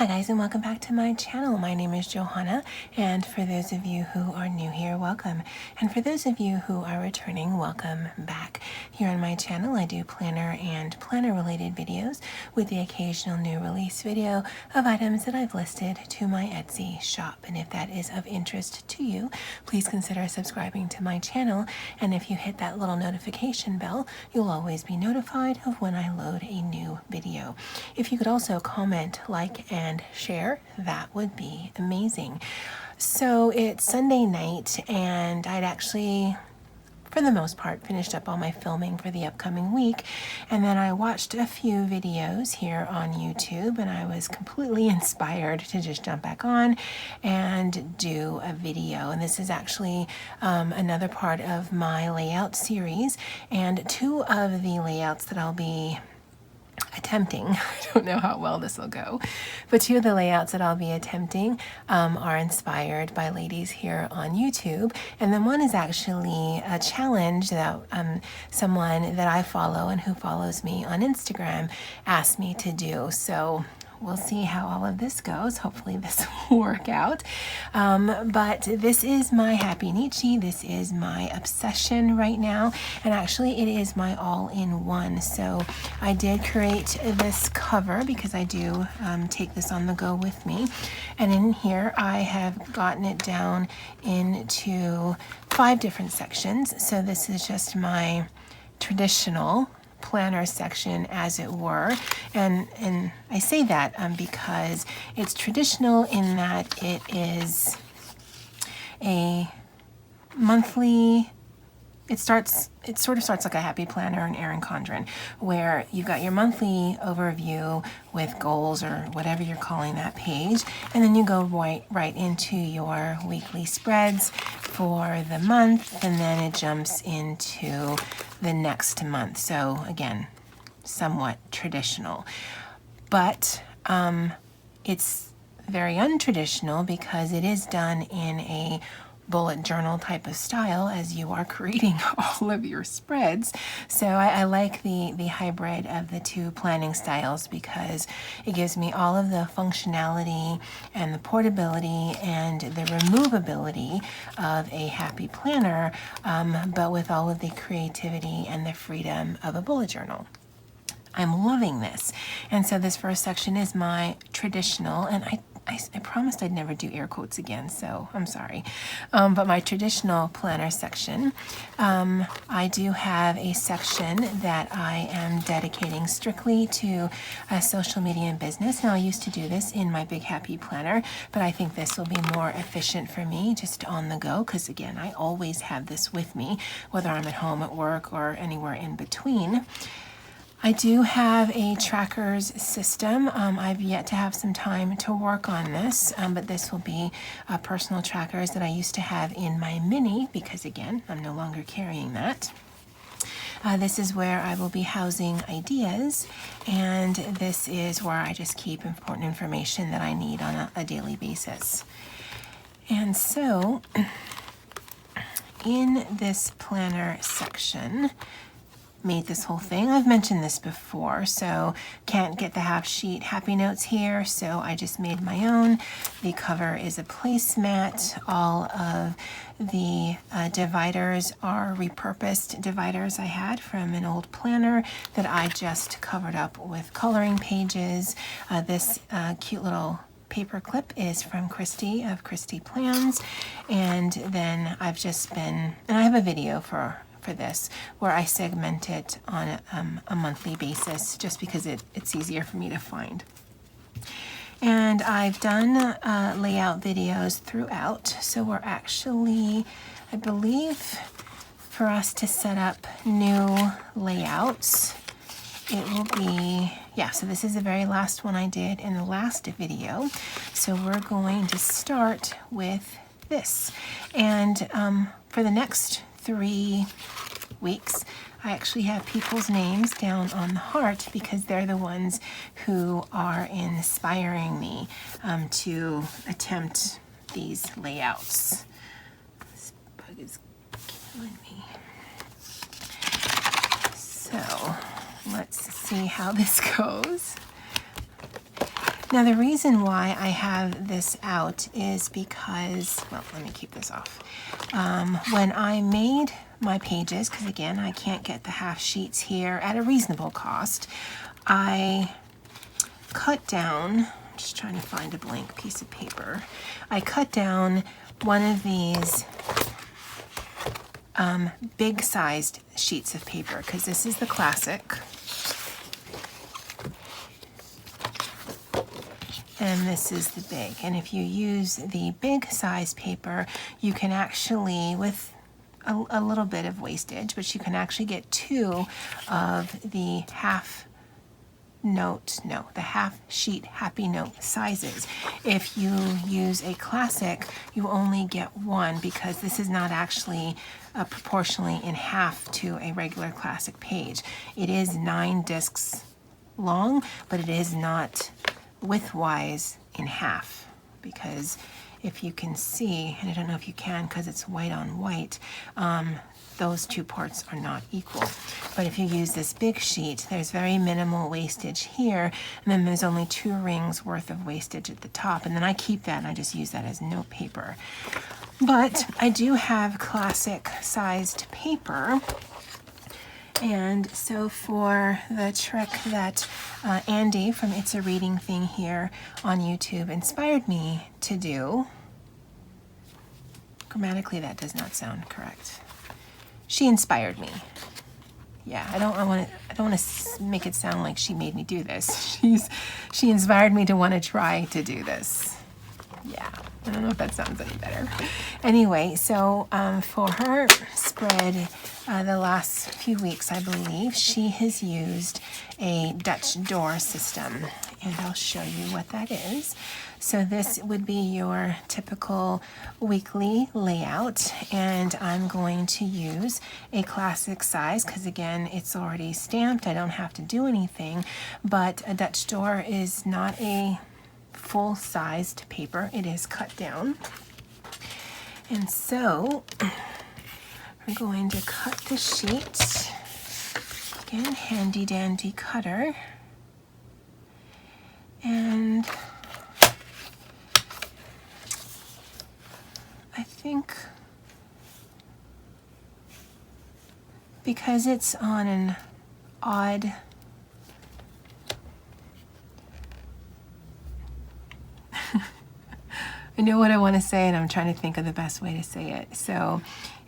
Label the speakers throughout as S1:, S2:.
S1: Hi guys, and welcome back to my channel. My name is Johanna, and for those of you who are new here, welcome. And for those of you who are returning, welcome back. Here on my channel, I do planner and planner related videos with the occasional new release video of items that I've listed to my Etsy shop. And if that is of interest to you, please consider subscribing to my channel. And if you hit that little notification bell, you'll always be notified of when I load a new video. If you could also comment, like, and share, that would be amazing. So it's Sunday night, and I'd actually, for the most part, finished up all my filming for the upcoming week, and then I watched a few videos here on YouTube, and I was completely inspired to just jump back on and do a video. And this is actually another part of my layout series, and two of the layouts that I'll be attempting, I don't know how well this will go, but two of the layouts that I'll be attempting are inspired by ladies here on YouTube, and then one is actually a challenge that someone that I follow and who follows me on Instagram asked me to do. So we'll see how all of this goes. Hopefully this will work out. But this is my Happynichi. This is my obsession right now. And actually it is my all-in-one. So I did create this cover because I do take this on the go with me. And in here I have gotten it down into 5 different sections. So this is just my traditional planner section, as it were, and I say that because it's traditional in that it is a monthly. It sort of starts like a Happy Planner and Erin Condren, where you've got your monthly overview with goals or whatever you're calling that page, and then you go right into your weekly spreads for the month, and then it jumps into the next month. So again, somewhat traditional, but it's very untraditional because it is done in a bullet journal type of style as you are creating all of your spreads. So I like the hybrid of the two planning styles because it gives me all of the functionality and the portability and the removability of a happy planner, but with all of the creativity and the freedom of a bullet journal. I'm loving this. And so this first section is my traditional, and I promised I'd never do air quotes again, so I'm sorry. But my traditional planner section, I do have a section that I am dedicating strictly to social media and business. Now, I used to do this in my Big Happy Planner, but I think this will be more efficient for me just on the go, because again, I always have this with me, whether I'm at home, at work, or anywhere in between. I do have a trackers system. I've yet to have some time to work on this, but this will be personal trackers that I used to have in my mini because, again, I'm no longer carrying that. This is where I will be housing ideas, and this is where I just keep important information that I need on a daily basis. And so, in this planner section, made this whole thing. I've mentioned this before, so can't get the half sheet happy notes here, so I just made my own. The cover is a placemat. All of the dividers are repurposed dividers I had from an old planner that I just covered up with coloring pages. This cute little paper clip is from Christy of Christy Plans, and then I've just been, and I have a video for this where I segment it on a monthly basis just because it's easier for me to find. And I've done layout videos throughout, so we're actually, I believe, for us to set up new layouts, it will be, yeah, so this is the very last one I did in the last video. So we're going to start with this. And for the next 3 weeks, I actually have people's names down on the heart because they're the ones who are inspiring me to attempt these layouts. This bug is killing me. So let's see how this goes. Now the reason why I have this out is because, well, let me keep this off. When I made my pages, because again, I can't get the half sheets here at a reasonable cost, I cut down, I'm just trying to find a blank piece of paper. I cut down one of these big sized sheets of paper, because this is the classic. And this is the big. And if you use the big size paper, you can actually, with a little bit of wastage, but you can actually get 2 of the half sheet Happy Note sizes. If you use a classic, you only get 1, because this is not actually proportionally in half to a regular classic page. It is 9 discs long, but it is not widthwise in half, because if you can see, and I don't know if you can because it's white on white, those 2 parts are not equal. But if you use this big sheet, there's very minimal wastage here, and then there's only 2 rings worth of wastage at the top, and then I keep that and I just use that as note paper. But I do have classic sized paper. And so for the trick that Andy from It's a Reading Thing here on YouTube inspired me to do, grammatically that does not sound correct. She inspired me. Yeah, I don't want to make it sound like she made me do this. She inspired me to want to try to do this. Yeah, I don't know if that sounds any better. Anyway, so for her spread, the last few weeks, I believe, she has used a Dutch door system, and I'll show you what that is. So this would be your typical weekly layout, and I'm going to use a classic size because, again, it's already stamped. I don't have to do anything, but a Dutch door is not a full-sized paper. It is cut down. And so we're going to cut the sheet. Again, handy dandy cutter. And I think because it's on an odd I know what I want to say, and I'm trying to think of the best way to say it. So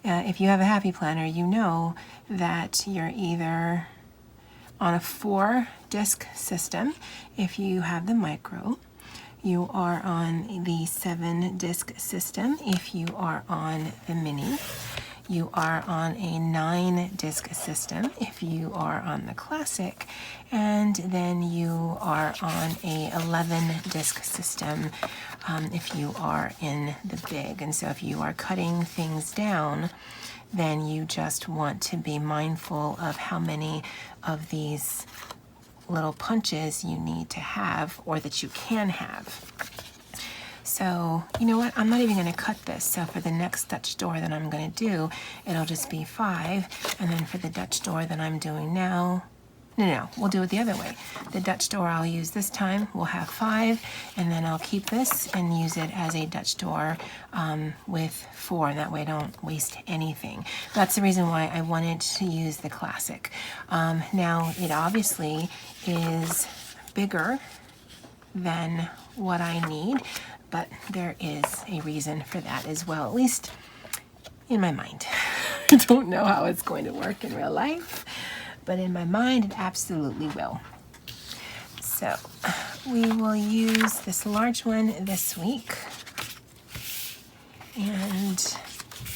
S1: if you have a Happy Planner, you know that you're either on a 4-disc system if you have the micro. You are on the 7-disc system if you are on the mini. You are on a 9-disc system if you are on the classic, and then you are on a 11-disc system if you are in the big. And so if you are cutting things down, then you just want to be mindful of how many of these little punches you need to have, or that you can have. So, you know what, I'm not even going to cut this. So for the next Dutch door that I'm going to do, it'll just be 5. And then for the Dutch door that I'm doing now, no, we'll do it the other way. The Dutch door I'll use this time will have 5, and then I'll keep this and use it as a Dutch door with 4, and that way I don't waste anything. That's the reason why I wanted to use the classic. Now, it obviously is bigger than what I need, but there is a reason for that as well, at least in my mind. I don't know how it's going to work in real life, but in my mind, it absolutely will. So we will use this large one this week and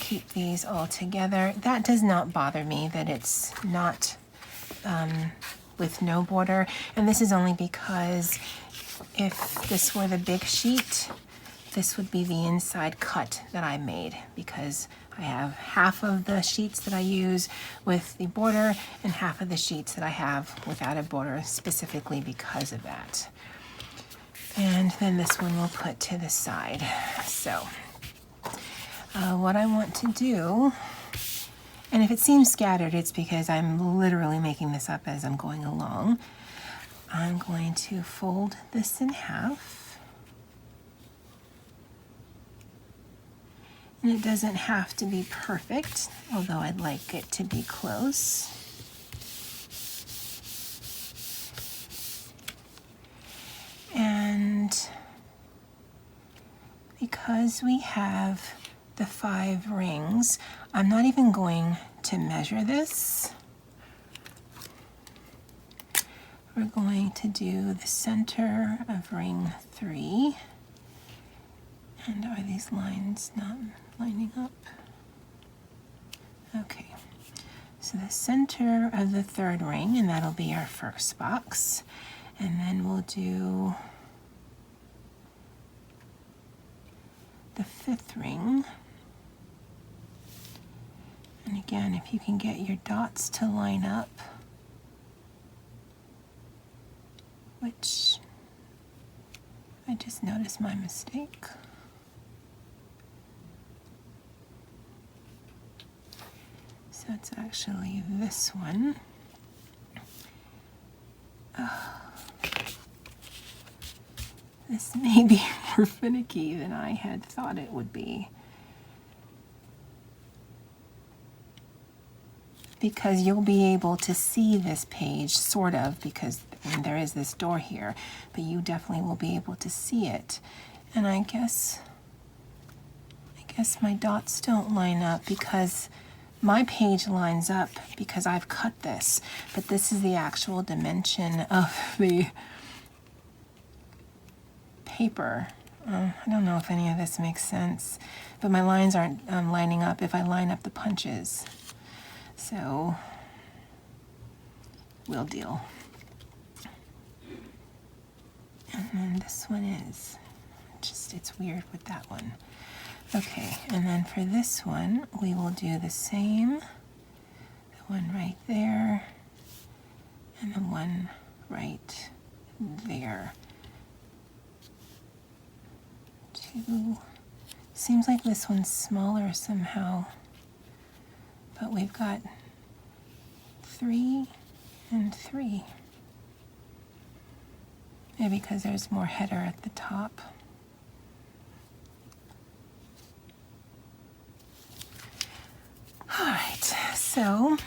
S1: keep these all together. That does not bother me that it's not with no border, and this is only because if this were the big sheet, this would be the inside cut that I made, because I have half of the sheets that I use with the border and half of the sheets that I have without a border, specifically because of that. And then this one we'll put to the side. So what I want to do, and if it seems scattered, it's because I'm literally making this up as I'm going along. I'm going to fold this in half. And it doesn't have to be perfect, although I'd like it to be close. And because we have the 5 rings, I'm not even going to measure this. We're going to do the center of ring 3. And are these lines not lining up? Okay, so the center of the 3rd ring, and that'll be our first box. And then we'll do the 5th ring. And again, if you can get your dots to line up, which I just noticed my mistake. So it's actually this one. This may be more finicky than I had thought it would be. Because you'll be able to see this page, sort of, because there is this door here, but you definitely will be able to see it. And I guess my dots don't line up because my page lines up because I've cut this, but this is the actual dimension of the paper. I don't know if any of this makes sense, but my lines aren't lining up if I line up the punches. So we'll deal. And then this one is it's weird with that one. Okay, and then for this one, we will do the same. The one right there, and the one right there. Seems like this one's smaller somehow, but we've got 3 and 3. Maybe because there's more header at the top. All right, so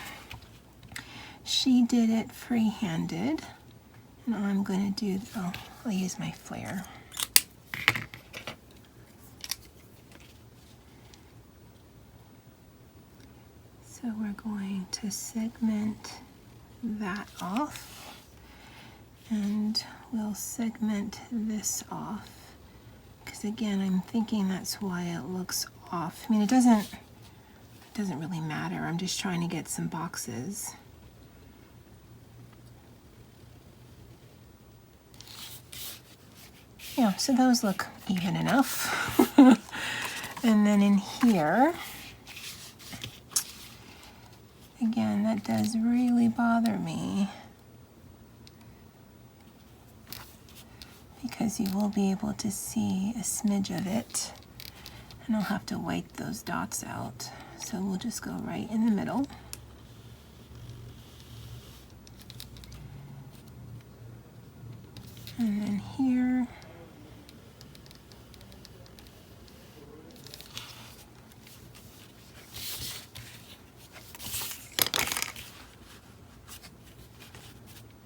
S1: she did it free-handed, and I'm going to do, I'll use my flare. So we're going to segment that off, and we'll segment this off, because again, I'm thinking that's why it looks off. I mean, it doesn't really matter. I'm just trying to get some boxes. Yeah, so those look even enough. And then in here, again, that does really bother me because you will be able to see a smidge of it, and I'll have to white those dots out. So we'll just go right in the middle. And then here.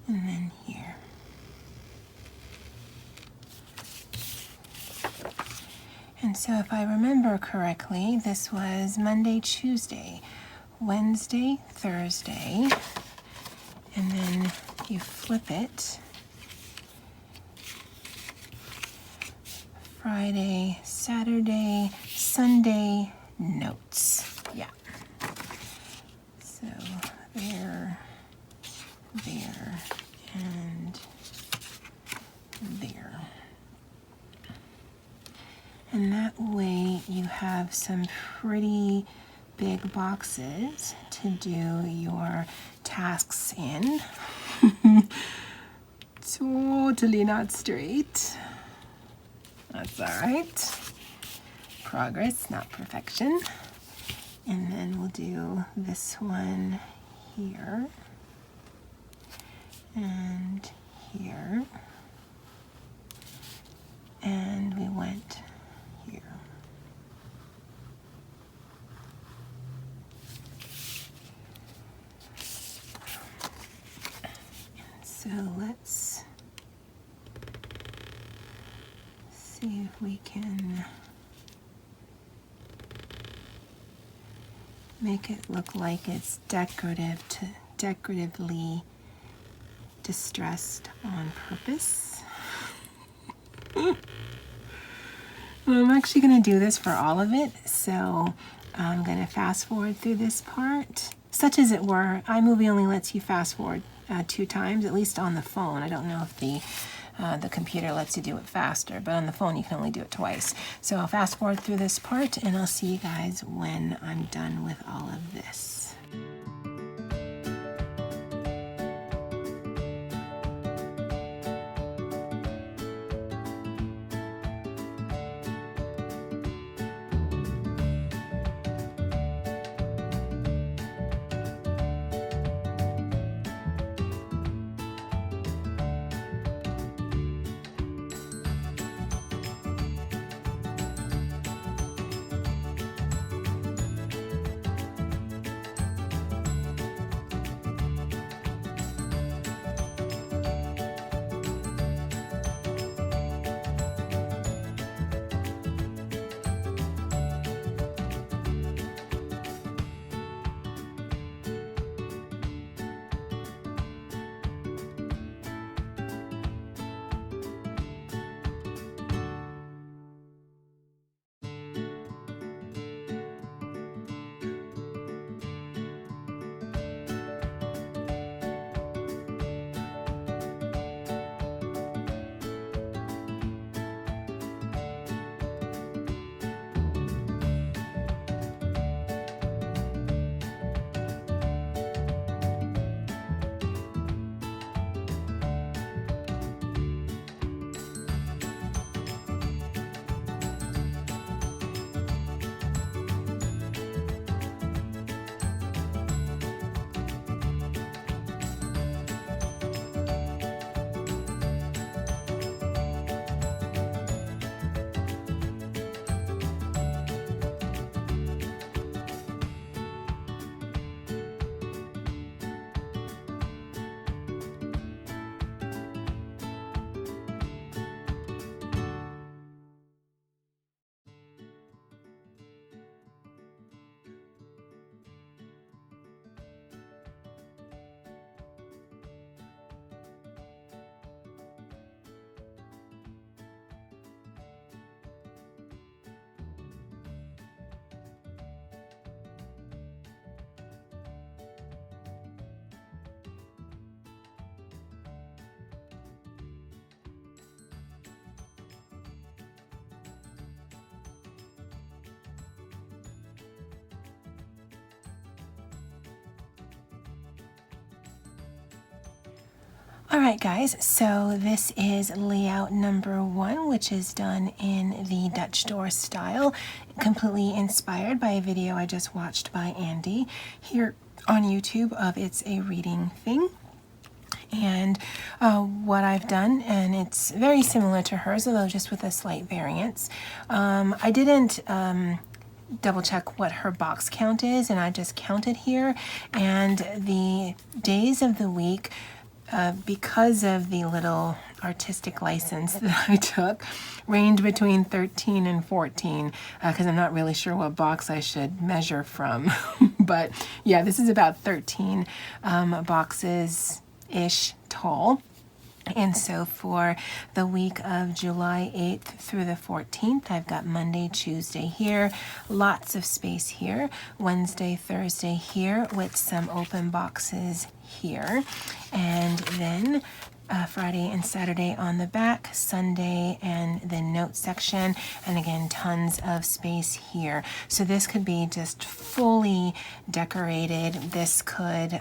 S1: And then here. And so if I remember correctly, this was Monday, Tuesday, Wednesday, Thursday, and then you flip it. Friday, Saturday, Sunday, notes. Yeah. So there, and there. And that way you have some pretty big boxes to do your tasks in. Totally not straight. That's all right. Progress, not perfection. And then we'll do this one here and here. So let's see if we can make it look like it's decoratively distressed on purpose. I'm actually going to do this for all of it, so I'm going to fast forward through this part. Such as it were, iMovie only lets you fast forward 2 times, at least on the phone. I don't know if the computer lets you do it faster, but on the phone you can only do it twice. So I'll fast forward through this part and I'll see you guys when I'm done with all of this. Alright guys, so this is layout number 1, which is done in the Dutch door style, completely inspired by a video I just watched by Andy here on YouTube of It's a Reading Thing. And what I've done, and it's very similar to hers, although just with a slight variance. I didn't double check what her box count is, and I just counted here, and the days of the week, because of the little artistic license that I took, range between 13 and 14, because I'm not really sure what box I should measure from. But yeah, this is about 13 boxes-ish tall. And so for the week of July 8th through the 14th, I've got Monday, Tuesday here, lots of space here, Wednesday, Thursday here with some open boxes here, and then Friday and Saturday on the back, Sunday and the note section, and again tons of space here. So this could be just fully decorated. This could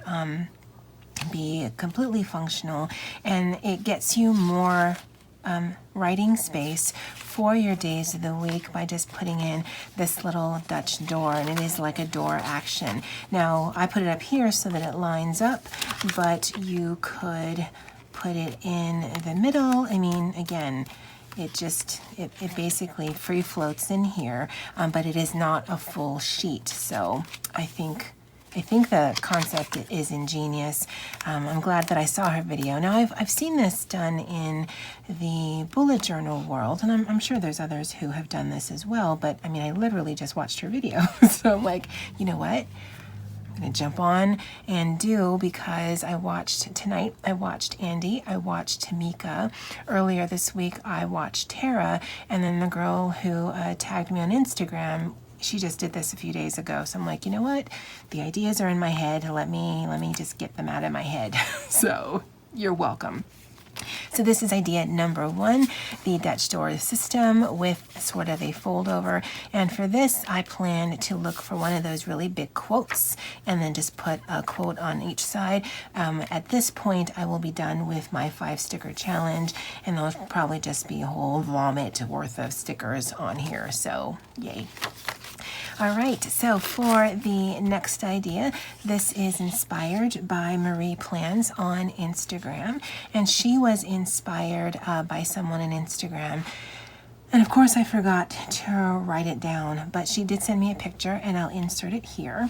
S1: be completely functional, and it gets you more writing space for your days of the week by just putting in this little Dutch door, and it is like a door action. Now I put it up here so that it lines up, but you could put it in the middle. I mean, again, it basically free floats in here, but it is not a full sheet. So I think I think the concept is ingenious. I'm glad that I saw her video. Now, I've seen this done in the bullet journal world, and I'm sure there's others who have done this as well, but I mean, I literally just watched her video. So I'm like, you know what? I'm gonna jump on and do, because I watched tonight, I watched Andy, I watched Tamika. Earlier this week, I watched Tara, and then the girl who tagged me on Instagram, she just did this a few days ago. So I'm like, you know what? The ideas are in my head. Let me just get them out of my head. So you're welcome. So this is idea number 1, the Dutch door system with sort of a fold over. And for this, I plan to look for one of those really big quotes and then just put a quote on each side. At this point, I will be done with my 5 sticker challenge, and there'll probably just be a whole vomit worth of stickers on here. So yay. All right, so for the next idea, this is inspired by Marie Plans on Instagram, and she was inspired by someone on Instagram. And of course, I forgot to write it down, but she did send me a picture, and I'll insert it here.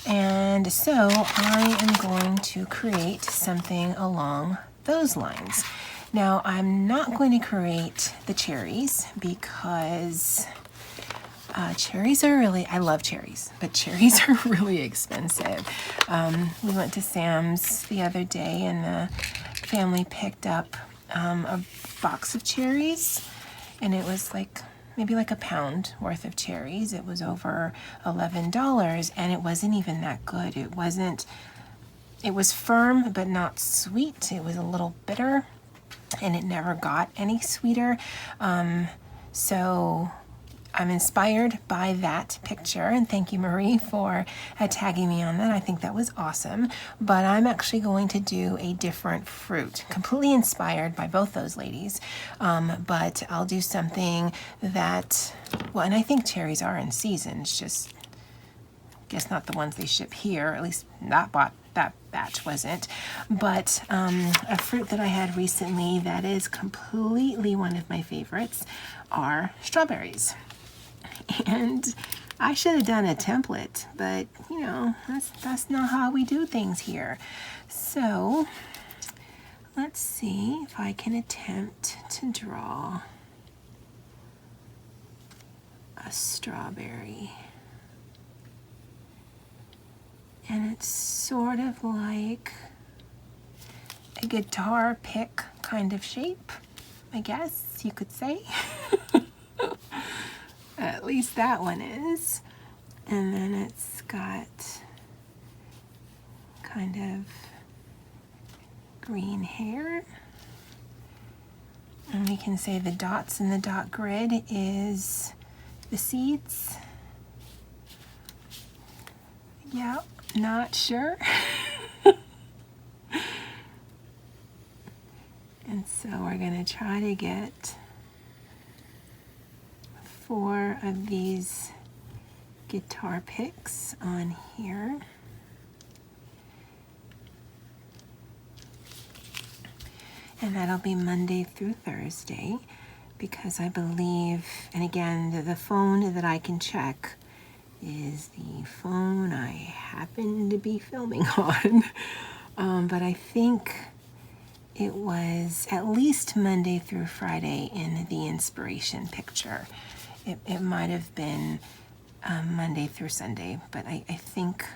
S1: And so I am going to create something along those lines. Now, I'm not going to create the cherries because cherries are really, I love cherries, but cherries are really expensive. We went to Sam's the other day, and the family picked up a box of cherries, and it was like maybe like a pound worth of cherries. It was over $11, and it wasn't even that good. It was firm but not sweet. It was a little bitter, and it never got any sweeter. So I'm inspired by that picture, and thank you, Marie, for tagging me on that. I think that was awesome. But I'm actually going to do a different fruit, completely inspired by both those ladies. But I'll do something that, well, and I think cherries are in season. It's just, I guess not the ones they ship here, at least that batch wasn't. But a fruit that I had recently that is completely one of my favorites are strawberries. And I should have done a template, but you know, that's not how we do things here. So let's see if I can attempt to draw a strawberry. And it's sort of like a guitar pick kind of shape, I guess you could say. At least that one is. And then it's got kind of green hair. And we can say the dots in the dot grid is the seeds. Yeah, not sure. And so we're going to try to get 4 of these guitar picks on here. And that'll be Monday through Thursday, because I believe, and again, the phone that I can check is the phone I happen to be filming on. But I think it was at least Monday through Friday in the inspiration picture. It might have been Monday through Sunday, but I think,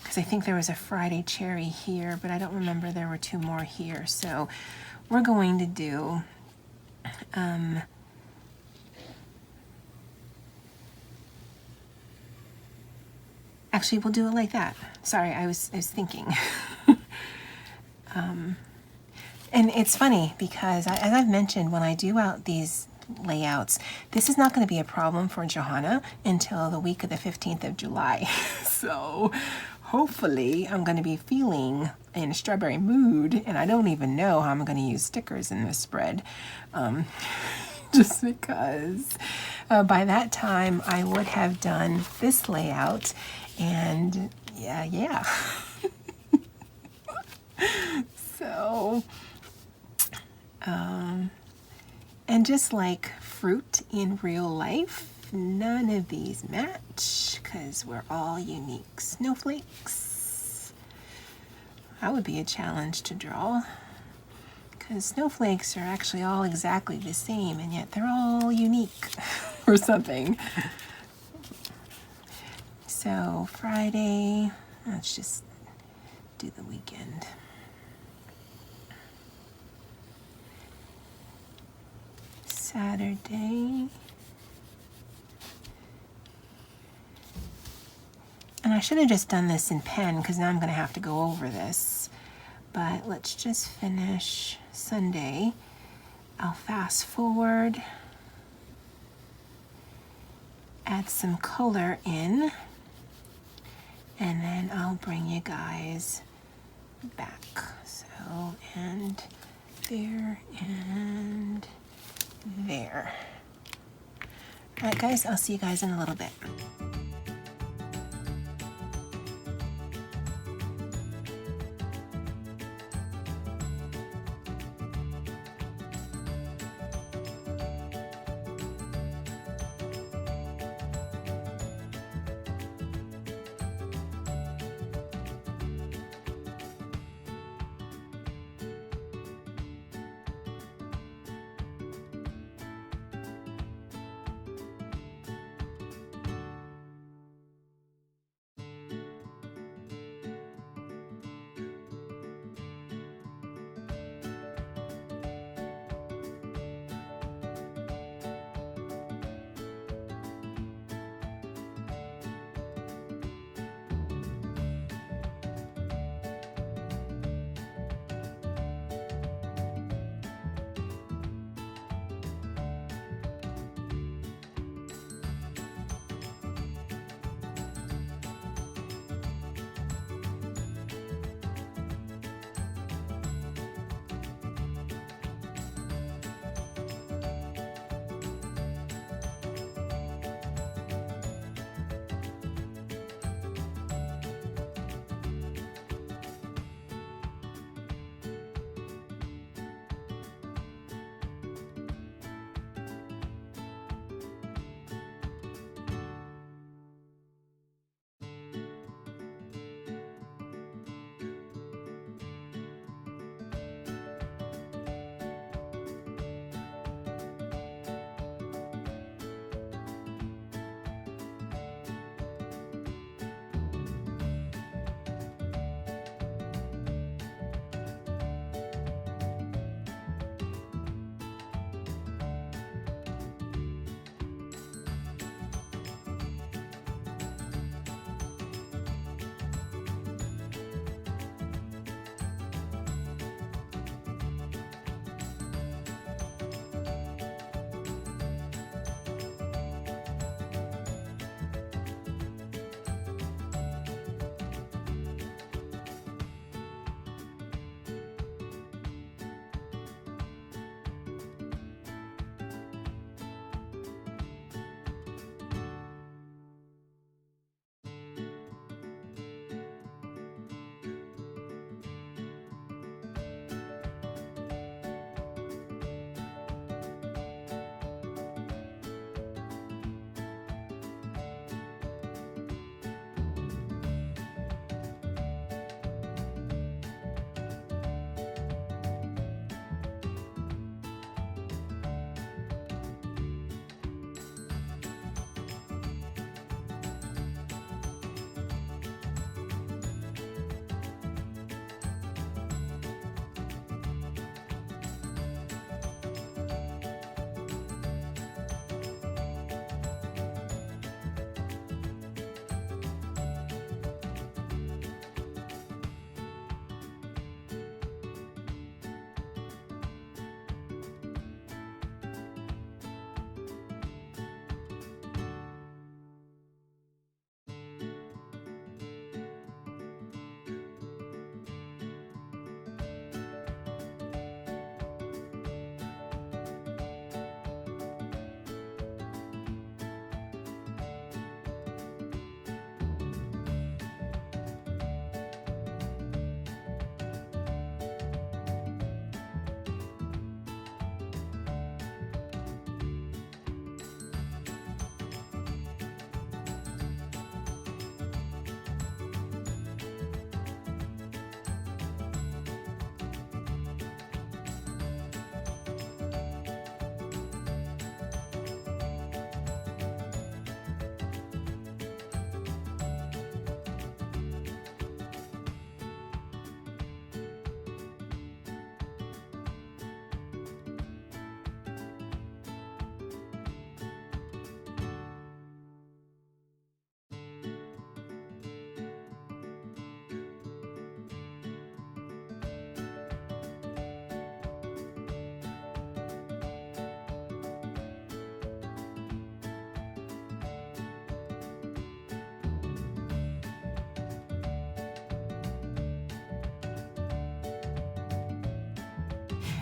S1: because I think there was a Friday cherry here, but I don't remember there were 2 more here. So we're going to do actually, we'll do it like that. Sorry, I was thinking. And it's funny because, as I've mentioned, when I do out these layouts, this is not going to be a problem for Johanna until the week of the 15th of July. So hopefully I'm going to be feeling in a strawberry mood, and I don't even know how I'm going to use stickers in this spread. Just because by that time I would have done this layout, and yeah. So And just like fruit in real life, none of these match because we're all unique snowflakes. That would be a challenge to draw because snowflakes are actually all exactly the same and yet they're all unique or something. So Friday, let's just do the weekend. Saturday. And I should have just done this in pen because now I'm going to have to go over this. But let's just finish Sunday. I'll fast forward, add some color in, and then I'll bring you guys back. So, and there and there. All right, guys, I'll see you guys in a little bit.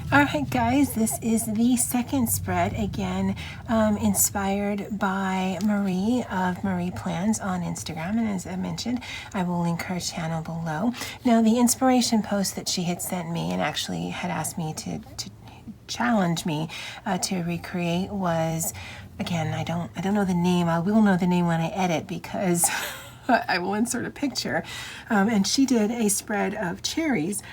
S1: All right, guys, this is the second spread, again, inspired by Marie of Marie Plans on Instagram. And as I mentioned, I will link her channel below. Now, the inspiration post that she had sent me and actually had asked me to challenge me to recreate was, again, I don't know the name. I will know the name when I edit because I will insert a picture. And she did a spread of cherries.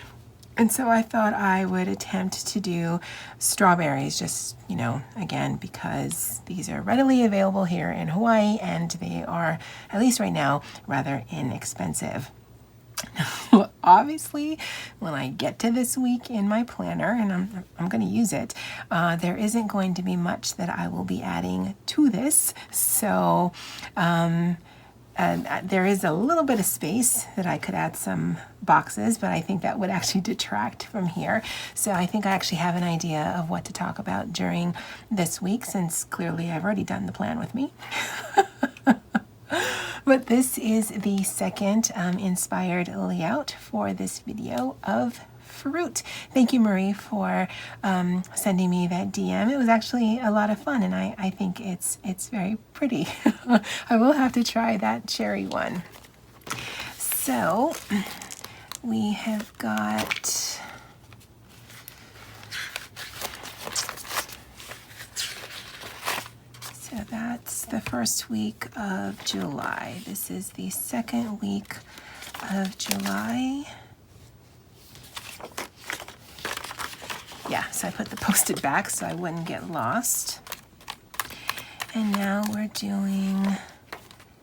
S1: And so I thought I would attempt to do strawberries, just, you know, again, because these are readily available here in Hawaii and they are, at least right now, rather inexpensive. Obviously, when I get to this week in my planner, and I'm going to use it, there isn't going to be much that I will be adding to this. So, there is a little bit of space that I could add some boxes, but I think that would actually detract from here. So I think I actually have an idea of what to talk about during this week, since clearly I've already done the plan with me. But this is the second inspired layout for this video of fruit. Thank you, Marie, for sending me that DM. It was actually a lot of fun, and I think it's very pretty. I will have to try that cherry one. So we have got so that's the first week of July. This is the second week of July. Yeah, so I put the post-it back so I wouldn't get lost. And now we're doing,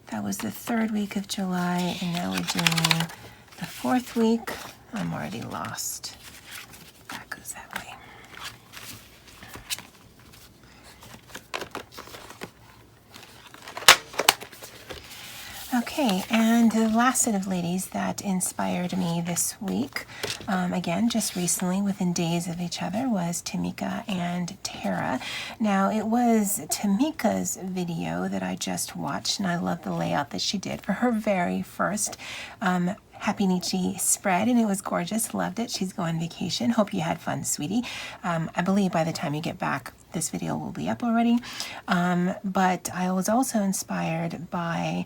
S1: that was the third week of July, and now we're doing the fourth week. I'm already lost. That goes that way. Okay, and the last set of ladies that inspired me this week, again, just recently, within days of each other, was Tamika and Tara. Now, it was Tamika's video that I just watched, and I love the layout that she did for her very first Happynichi spread, and it was gorgeous. Loved it. She's going on vacation. Hope you had fun, sweetie. I believe by the time you get back, this video will be up already. But I was also inspired by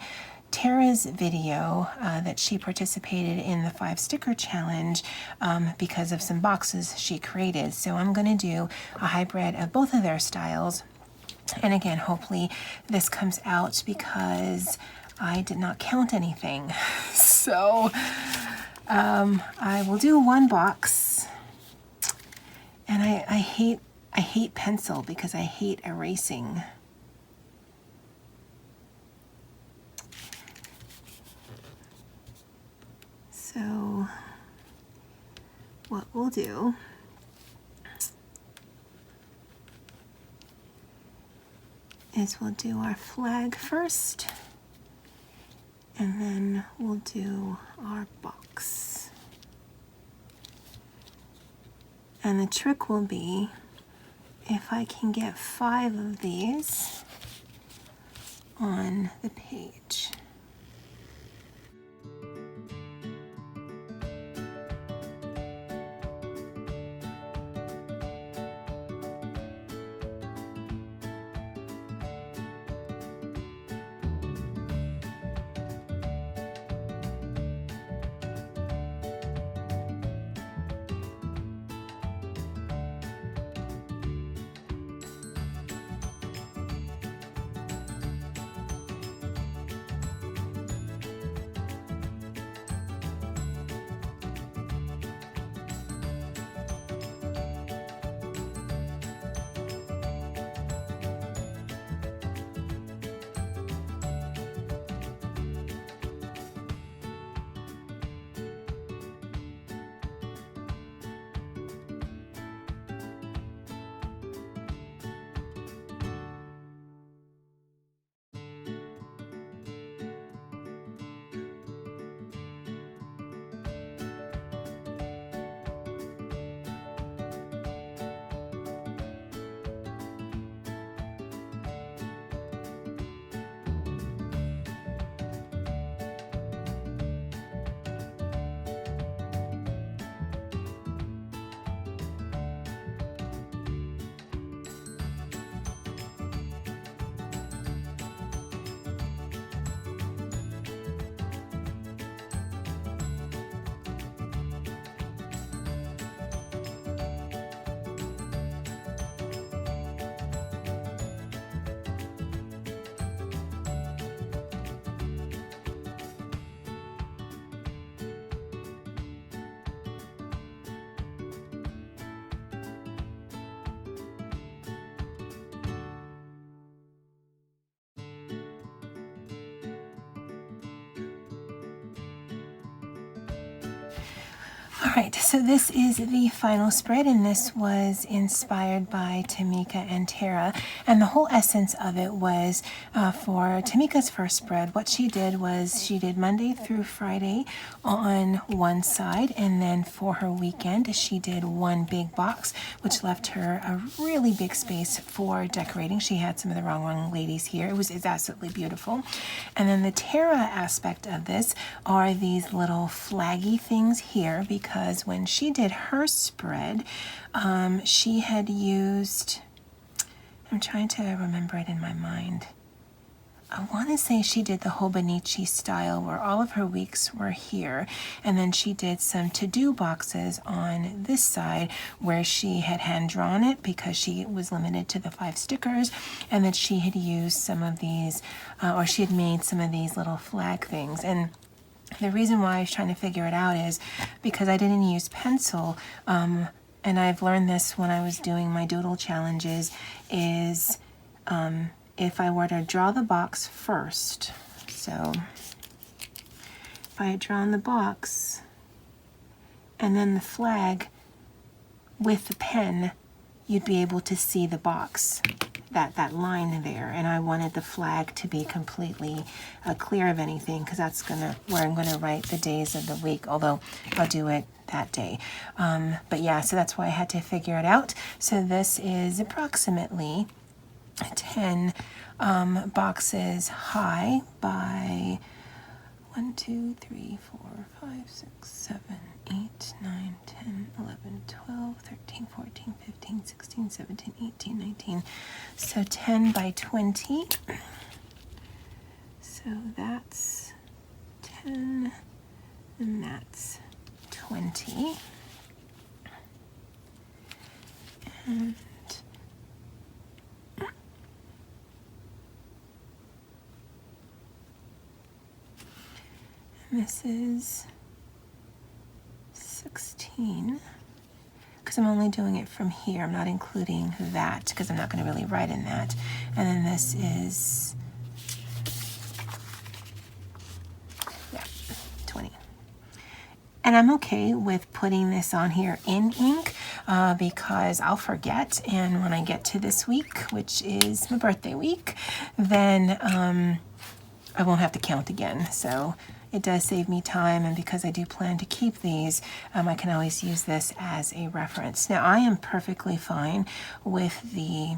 S1: Tara's video that she participated in the 5 sticker challenge because of some boxes she created. So I'm going to do a hybrid of both of their styles. And again, hopefully this comes out because I did not count anything. So I will do one box. And I hate pencil because I hate erasing. So what we'll do is we'll do our flag first, and then we'll do our box. And the trick will be, if I can get 5 of these on the page. All right, so this is the final spread, and this was inspired by Tamika and Tara. And the whole essence of it was for Tamika's first spread, what she did was she did Monday through Friday on one side, and then for her weekend, she did one big box, which left her a really big space for decorating. She had some of the wrong ladies here. It's absolutely beautiful. And then the Tara aspect of this are these little flaggy things here, because when she did her spread, she had used, I'm trying to remember it in my mind. I want to say she did the Fauxbonichi style where all of her weeks were here, and then she did some to-do boxes on this side where she had hand-drawn it because she was limited to the 5 stickers, and that she had used some of these, or she had made some of these little flag things. And the reason why I was trying to figure it out is because I didn't use pencil, and I've learned this when I was doing my doodle challenges, is if I were to draw the box first, so if I had drawn the box and then the flag with the pen, you'd be able to see the box, that line there. And I wanted the flag to be completely clear of anything, because that's where I'm gonna write the days of the week, although I'll do it that day. But yeah, so that's why I had to figure it out. So this is approximately 10 boxes high by 1, 2, 3, 4, 5, 6, 7, 8, 9, 10, 11, 12, 13, 14, 15, 16, 17, 18, 19. So 10 by 20. So that's 10 and that's 20. And this is 16, because I'm only doing it from here. I'm not including that because I'm not going to really write in that. And then this is, yeah, 20. And I'm okay with putting this on here in ink because I'll forget. And when I get to this week, which is my birthday week, then I won't have to count again. So it does save me time, and because I do plan to keep these, I can always use this as a reference. Now, I am perfectly fine with the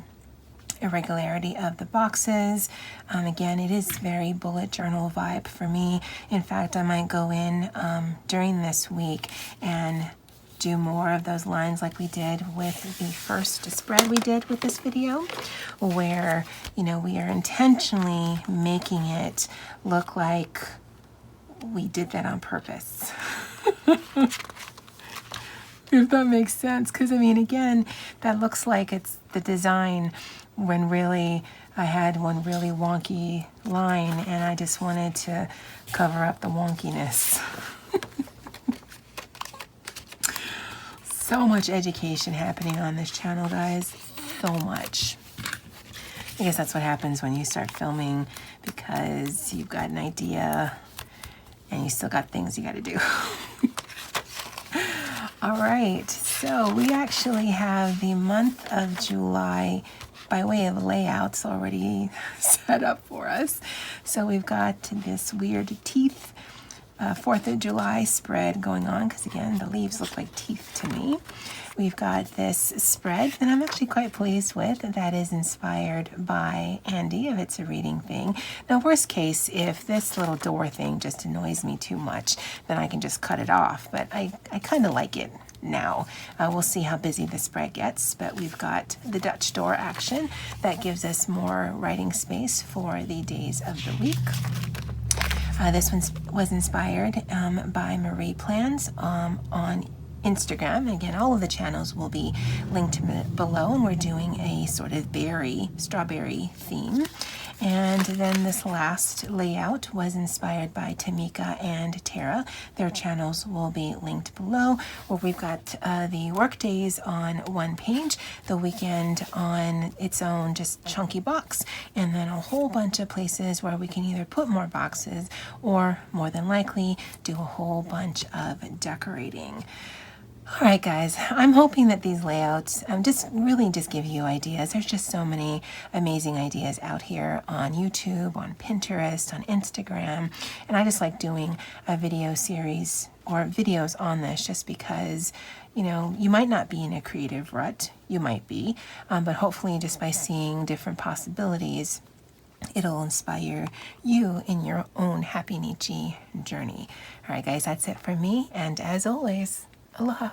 S1: irregularity of the boxes. Again, it is very bullet journal vibe for me. In fact, I might go in during this week and do more of those lines like we did with the first spread we did with this video, where, you know, we are intentionally making it look like we did that on purpose. If that makes sense, because I mean, again, that looks like it's the design when really I had one really wonky line and I just wanted to cover up the wonkiness. So much education happening on this channel, guys. So much. I guess that's what happens when you start filming, because you've got an idea and you still got things you got to do. All right, so we actually have the month of July by way of layouts already set up for us. So we've got this weird teeth 4th of July spread going on, because again, the leaves look like teeth to me. We've got this spread that I'm actually quite pleased with, that is inspired by Andy of It's a Reading Thing. Now, worst case, if this little door thing just annoys me too much, then I can just cut it off, but I kind of like it now. We'll see how busy the spread gets, but we've got the Dutch door action that gives us more writing space for the days of the week. This one was inspired by Marie Plans on Instagram. Again, all of the channels will be linked below, and we're doing a sort of strawberry theme. And then this last layout was inspired by Tamika and Tara. Their channels will be linked below, where we've got the work days on one page, the weekend on its own just chunky box, and then a whole bunch of places where we can either put more boxes or, more than likely, do a whole bunch of decorating. All right, guys, I'm hoping that these layouts just give you ideas. There's just so many amazing ideas out here on YouTube, on Pinterest, on Instagram, and I just like doing a video series or videos on this just because, you know, you might not be in a creative rut. You might be, but hopefully just by seeing different possibilities, it'll inspire you in your own Happynichi journey. All right, guys, that's it for me, and as always, aloha.